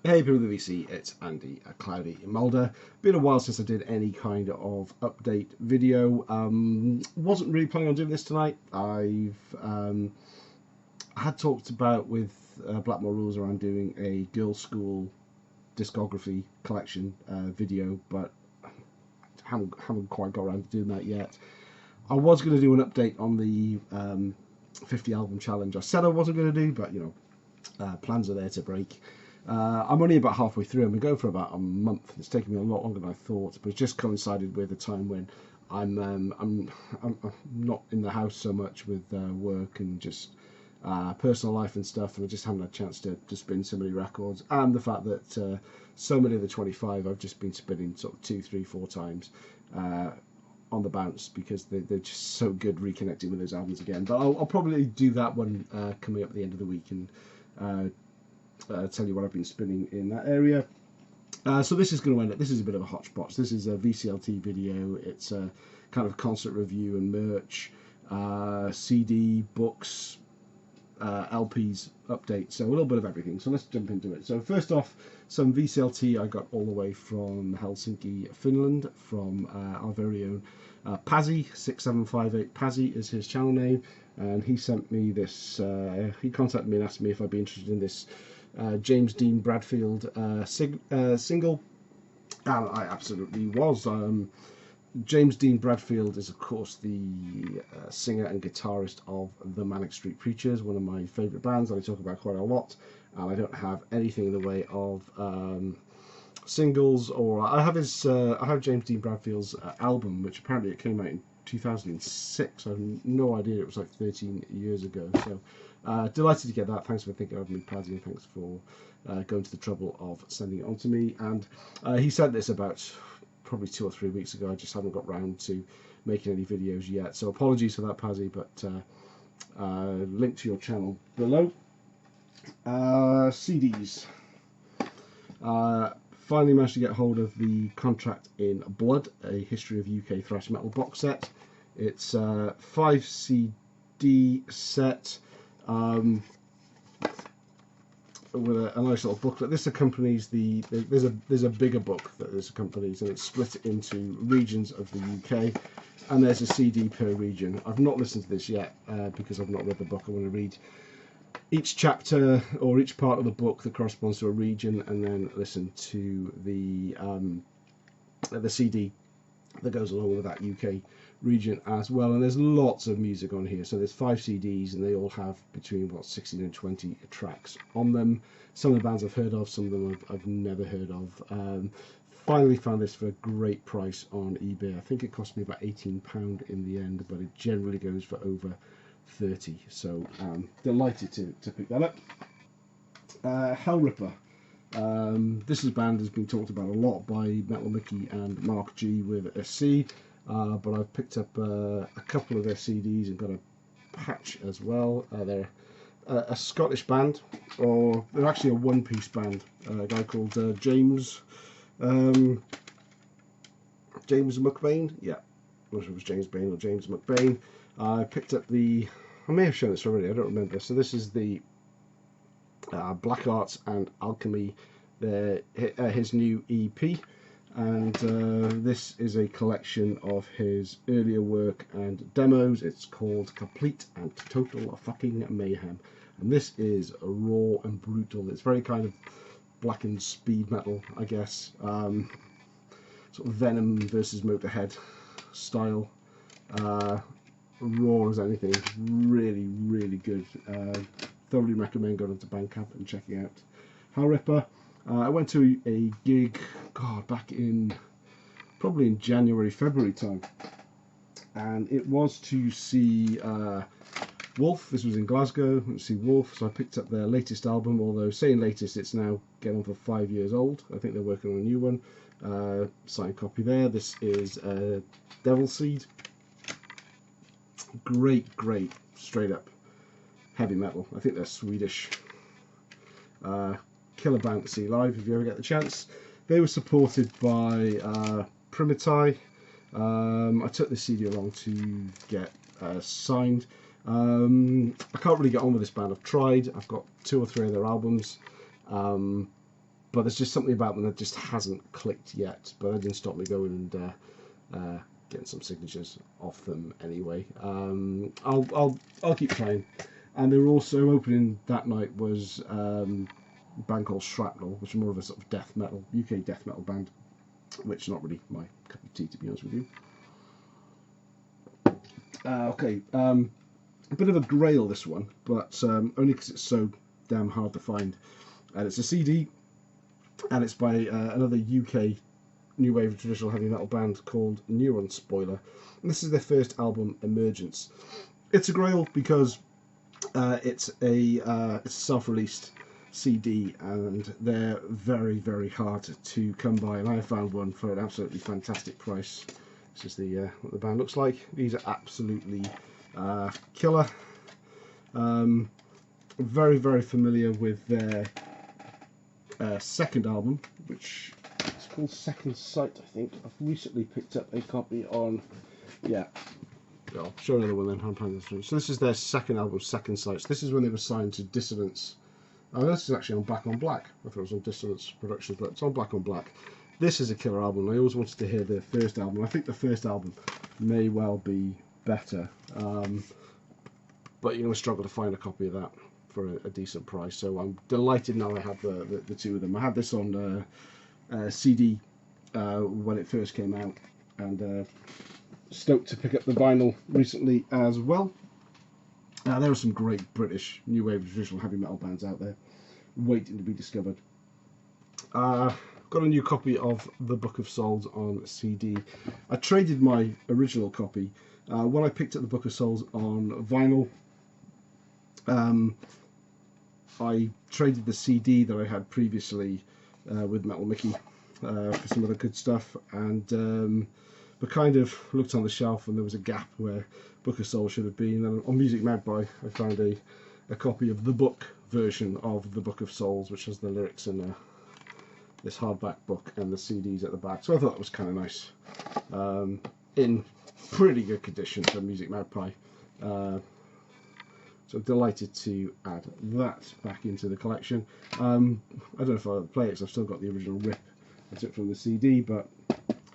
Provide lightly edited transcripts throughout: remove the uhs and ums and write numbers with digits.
Hey people of the VC, it's Andy Cloudy in Mulder. Been a while since I did any kind of update video. Wasn't really planning on doing this tonight. I've had talked about with Blackmore Rules around doing a girls' school discography collection video, but haven't quite got around to doing that yet. I was going to do an update on the 50 album challenge. I said I wasn't going to do, but plans are there to break. I'm only about halfway through. I've been going for about a month. It's taken me a lot longer than I thought, but it's just coincided with a time when I'm not in the house so much with work and just personal life and stuff, and I just haven't had a chance to spin so many records. And the fact that so many of the 25 I've just been spinning sort of 2, 3, 4 times on the bounce because they're just so good reconnecting with those albums again. But I'll probably do that one coming up at the end of the week and tell you what I've been spinning in that area. So this is going to end up, this is a bit of a hodgepodge. This is a VCLT video. It's a kind of concert review and merch, CD, books, LPs, updates, so a little bit of everything. So let's jump into it. So first off, some VCLT I got all the way from Helsinki, Finland, from our very own Pazzy, 6758 Pazzy is his channel name, and he sent me this, he contacted me and asked me if I'd be interested in this James Dean Bradfield single, and I absolutely was. James Dean Bradfield is, of course, the singer and guitarist of the Manic Street Preachers, one of my favourite bands that I talk about quite a lot. And I don't have anything in the way of singles, or I have James Dean Bradfield's album, which apparently it came out in 2006. I have no idea, it was like 13 years ago. So delighted to get that. Thanks for thinking of me, Paddy, and thanks for going to the trouble of sending it on to me. And he sent this about probably 2 or 3 weeks ago. I just haven't got round to making any videos yet, so apologies for that, Pazzy, but link to your channel below. CDs. Finally managed to get hold of the Contract in Blood, a history of UK thrash metal box set. It's a 5 CD set with a nice little booklet. This accompanies there's a bigger book that this accompanies, and it's split into regions of the UK, and there's a CD per region. I've not listened to this yet because I've not read the book. I want to read each chapter or each part of the book that corresponds to a region, and then listen to the CD that goes along with that UK region as well. And there's lots of music on here, so there's 5 CDs and they all have between 16 and 20 tracks on them. Some of the bands I've heard of, some of them I've never heard of. Finally found this for a great price on eBay. I think it cost me about £18 in the end, but it generally goes for over 30, so delighted to pick that up. Hell Ripper. This band has been talked about a lot by Metal Mickey and Mark G with a C, but I've picked up a couple of their CDs and got a patch as well. They're a Scottish band, or they're actually a one-piece band. A guy called James McBain. Yeah, I'm not sure if it was James Bain or James McBain. I picked up I may have shown this already, I don't remember. So this is the Black Arts and Alchemy, his new EP, and this is a collection of his earlier work and demos. It's called Complete and Total Fucking Mayhem, and this is raw and brutal. It's very kind of blackened speed metal, I guess, sort of Venom versus Motorhead style. Raw as anything. Really, really good. Thoroughly recommend going onto Bandcamp and checking out Hell Ripper. I went to a gig, back in probably in January, February time, and it was to see Wolf. This was in Glasgow. To see Wolf, so I picked up their latest album. Although saying latest, it's now getting on for 5 years old. I think they're working on a new one. Signed copy there. This is Devil Seed. Great, straight up heavy metal. I think they're Swedish. Killer band to see live if you ever get the chance. They were supported by Primitai. I took this CD along to get signed. I can't really get on with this band. I've tried. I've got 2 or 3 of their albums. but there's just something about them that just hasn't clicked yet. But that didn't stop me going and getting some signatures off them anyway. I'll keep trying. And they were also opening that night was a band called Shrapnel, which is more of a sort of death metal, UK death metal band, which is not really my cup of tea, to be honest with you. Okay, a bit of a grail, this one, but only because it's so damn hard to find. And it's a CD, and it's by another UK new wave traditional heavy metal band called Neuron Spoiler. And this is their first album, Emergence. It's a grail because it's a self-released CD, and they're very, very hard to come by. And I found one for an absolutely fantastic price. This is what the band looks like. These are absolutely killer. Very, very familiar with their second album, which is called Second Sight, I think. I've recently picked up a copy on, yeah, I'll show another one then. So this is their second album, Second Sight. So this is when they were signed to Dissonance. This is actually on Black on Black. I thought it was on Dissonance Productions, but it's on Black on Black. This is a killer album. I always wanted to hear their first album. I think the first album may well be better, but you're going to struggle to find a copy of that for a decent price. So I'm delighted now I have the two of them. I had this on CD when it first came out, and stoked to pick up the vinyl recently as well. There are some great British new wave traditional heavy metal bands out there waiting to be discovered. Got a new copy of The Book of Souls on CD. I traded my original copy. When I picked up The Book of Souls on vinyl, I traded the CD that I had previously with Metal Mickey for some of the good stuff, and but kind of looked on the shelf and there was a gap where Book of Souls should have been, and on Music Magpie I found a copy of the book version of The Book of Souls, which has the lyrics in this hardback book and the CDs at the back. So I thought that was kind of nice, in pretty good condition for Music Magpie. So delighted to add that back into the collection. I don't know if I'll play it because I've still got the original rip I took from the CD, but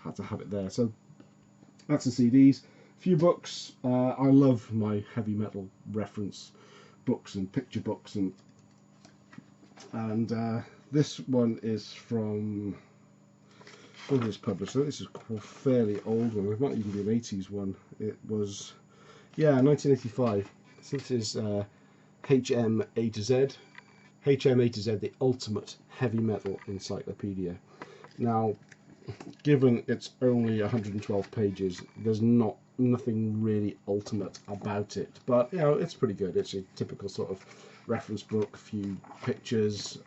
had to have it there. So that's the CDs. A few books. I love my heavy metal reference books and picture books, and this one is from, when was this published? So this is a fairly old one. It might even be an 80s one. It was, yeah, 1985. So this is HM A to Z. HM A to Z, the ultimate heavy metal encyclopedia. Now, given it's only 112 pages, there's nothing really ultimate about it, but you know, it's pretty good. It's a typical sort of reference book, a few pictures.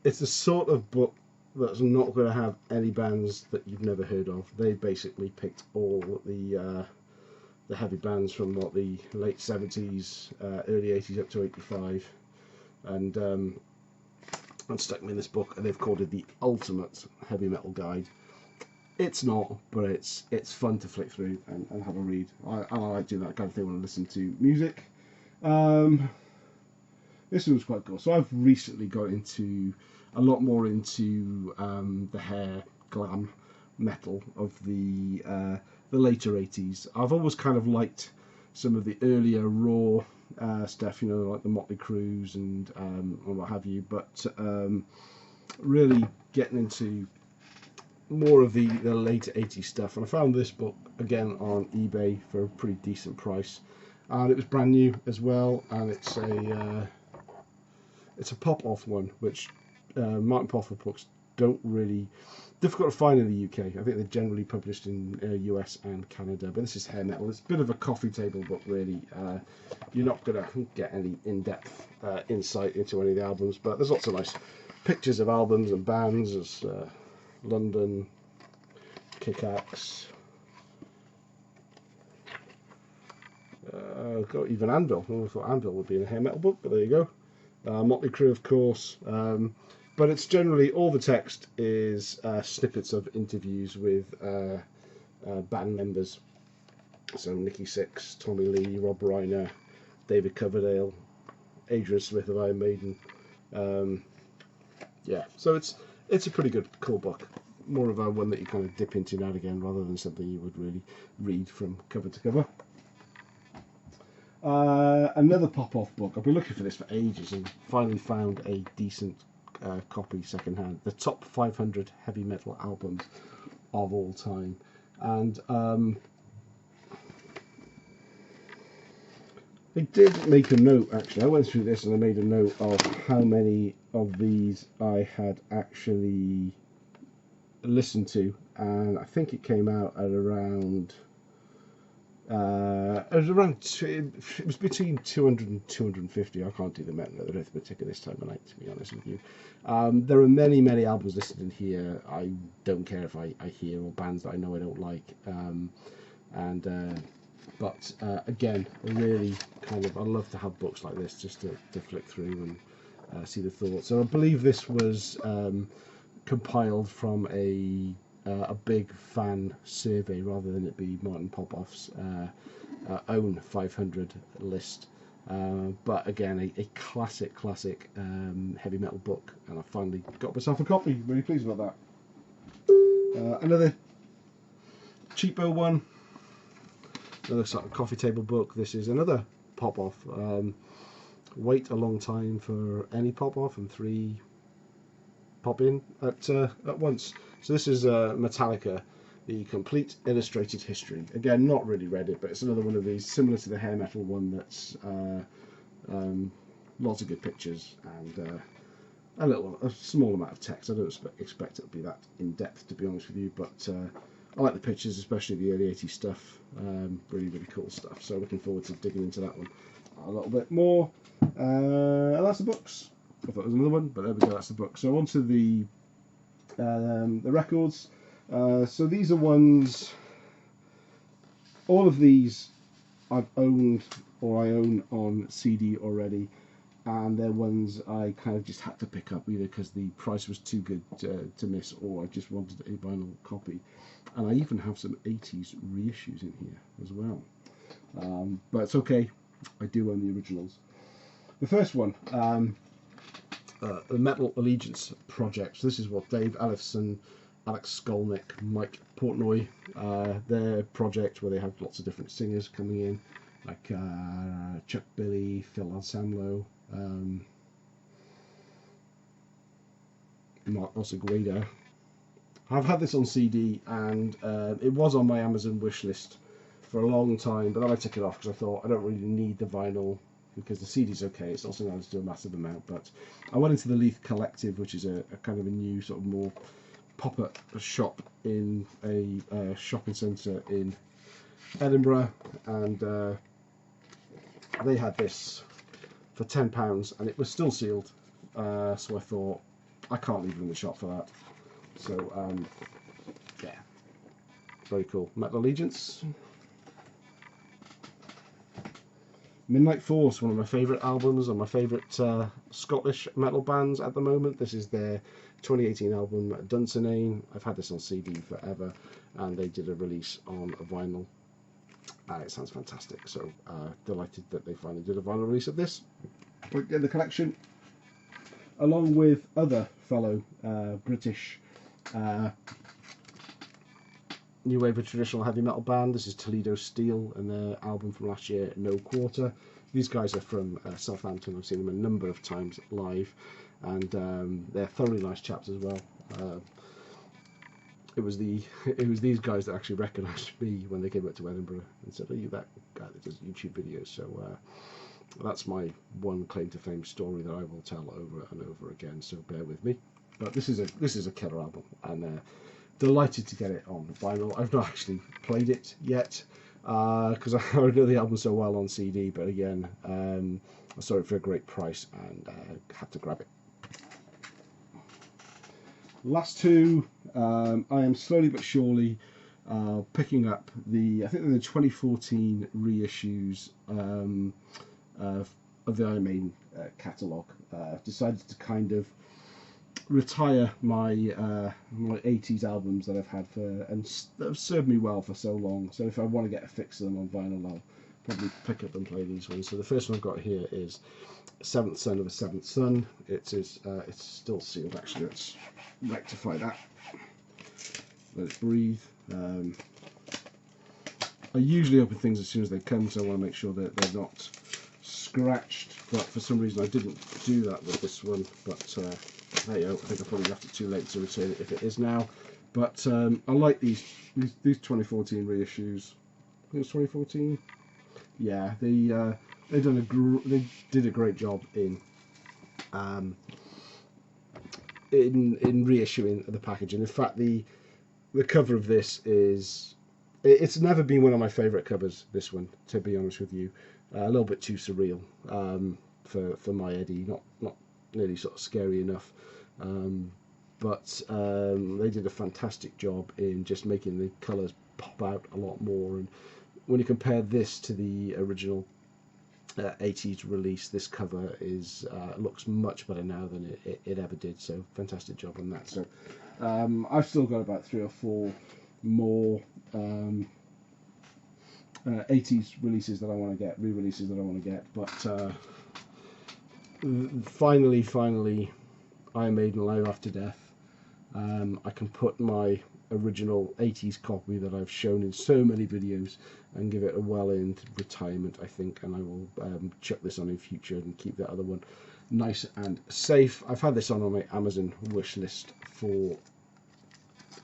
It's the sort of book that's not going to have any bands that you've never heard of. They basically picked all the heavy bands from the late 70s, early 80s up to 85, and stuck them in this book, and they've called it the ultimate heavy metal guide. It's not, but it's fun to flick through and have a read. I like doing that kind of thing when I listen to music. This one was quite cool. So I've recently got into a lot more into the hair glam metal of the later 80s. I've always kind of liked some of the earlier raw stuff, you know, like the Motley Crues and what have you, but really getting into more of the later 80s stuff. And I found this book again on eBay for a pretty decent price, and it was brand new as well, and it's a pop-off one, which Martin Pofford books don't really, difficult to find in the UK. I think they're generally published in US and Canada, but this is hair metal. It's a bit of a coffee table book, really. You're not going to get any in-depth insight into any of the albums, but there's lots of nice pictures of albums and bands. There's London, Kick-Axe, got even Anvil. I thought Anvil would be in a hair metal book, but there you go. Motley Crue, of course. But it's generally, all the text is snippets of interviews with band members. So Nikki Sixx, Tommy Lee, Rob Reiner, David Coverdale, Adrian Smith of Iron Maiden, yeah, so it's a pretty good, cool book. More of a one that you kind of dip into now and again, rather than something you would really read from cover to cover. Another pop-off book. I've been looking for this for ages and finally found a decent copy secondhand. The top 500 heavy metal albums of all time, and I did make a note, actually. I went through this and I made a note of how many of these I had actually listened to, and I think it came out at around it was between 200 and 250. I can't do the arithmetic at this time of night, to be honest with you. There are many albums listed in here I don't care if I hear, or bands that I know I don't like, but again, really I love to have books like this just to flick through and see the thoughts. So I believe this was compiled from a big fan survey rather than it be Martin Popoff's own 500 list. But again, a classic heavy metal book, and I finally got myself a copy. Really pleased about that. Another cheapo one, another sort of coffee table book. This is another Popoff. Wait a long time for any Popoff, and 3 pop in at once. So this is Metallica, the complete illustrated history. Again, not really read it, but it's another one of these similar to the hair metal one. That's lots of good pictures and a small amount of text. I don't expect it to be that in depth, to be honest with you, but I like the pictures, especially the early 80s stuff. Really cool stuff. So looking forward to digging into that one a little bit more. That's the books. I thought it was another one, but there we go, that's the book. So on to the records. So these are ones, all of these I've owned or I own on CD already, and they're ones I kind of just had to pick up either because the price was too good to miss, or I just wanted a vinyl copy. And I even have some 80s reissues in here as well. But it's okay, I do own the originals. The first one, the Metal Allegiance Project. So this is what Dave Ellefson, Alex Skolnick, Mike Portnoy, their project, where they have lots of different singers coming in, like Chuck Billy, Phil Anselmo, Mark Osegueda. I've had this on CD, and it was on my Amazon wish list for a long time, but then I took it off because I thought I don't really need the vinyl, because the CD's okay, it's not something I was doing a massive amount. But I went into the Leith Collective, which is a kind of a new sort of more pop-up shop in a shopping centre in Edinburgh, and they had this for £10, and it was still sealed, so I thought I can't leave it in the shop for that. So yeah, very cool. Metal Allegiance. Midnight Force, one of my favourite albums and my favourite Scottish metal bands at the moment. This is their 2018 album Dunsinane. I've had this on CD forever, and they did a release on a vinyl. It sounds fantastic, so delighted that they finally did a vinyl release of this in the collection, along with other fellow British new wave of traditional heavy metal band. This is Toledo Steel and their album from last year, No Quarter. These guys are from Southampton. I've seen them a number of times live, and they're thoroughly nice chaps as well. It was these guys that actually recognised me when they came up to Edinburgh and said, "Are you that guy that does YouTube videos?" So that's my one claim to fame story that I will tell over and over again. So bear with me. But this is a killer album, and delighted to get it on vinyl. I've not actually played it yet because I know the album so well on CD, but again, I saw it for a great price and had to grab it. Last two, I am slowly but surely picking up I think they're the 2014 reissues of the Iron Maiden catalogue. Decided to kind of retire my my 80s albums that I've had that have served me well for so long. So if I want to get a fix of them on vinyl, I'll probably pick up and play these ones. So the first one I've got here is Seventh Son of a Seventh Son. It's still sealed actually. Let's rectify that. Let it breathe. I usually open things as soon as they come, so I want to make sure that they're not scratched. But for some reason I didn't do that with this one. But there you go. I think I probably left it too late to return it if it is now. But I like these 2014 reissues. I think it was 2014. Yeah, they did a great job in reissuing the packaging. In fact, the cover of this it's never been one of my favourite covers. This one, to be honest with you, a little bit too surreal for my Eddie. Not nearly sort of scary enough. But they did a fantastic job in just making the colours pop out a lot more. And when you compare this to the original 80s release, this cover looks much better now than it ever did. So fantastic job on that. So I've still got about 3 or 4 more 80s releases that I want to get, re-releases that I want to get. But finally, Iron Maiden Live After Death. I can put my original 80s copy that I've shown in so many videos and give it a well-earned retirement, I think, and I will chuck this on in future and keep that other one nice and safe. I've had this on my Amazon wish list for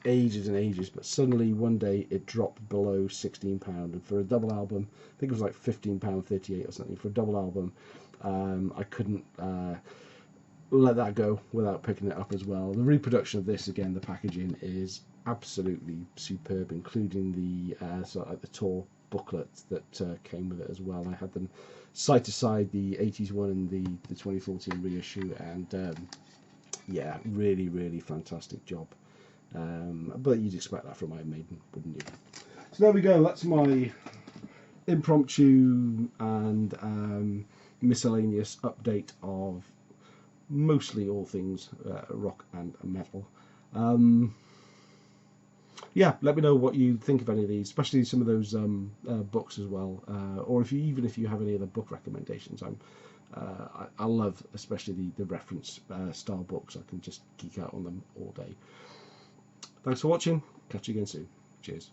ages and ages, but suddenly one day it dropped below £16, and for a double album, I think it was like £15.38 or something for a double album. I couldn't let that go without picking it up as well. The reproduction of this, again, the packaging is absolutely superb, including the sort of like the tour booklet that came with it as well. I had them side to side, the 80s one and the 2014 reissue, and yeah, really fantastic job. But you'd expect that from Iron Maiden, wouldn't you? So there we go. That's my impromptu and miscellaneous update of mostly all things rock and metal. Yeah, let me know what you think of any of these, especially some of those books as well, or if you have any other book recommendations. I love especially the reference style books. I can just geek out on them all day. Thanks for watching. Catch you again soon. Cheers.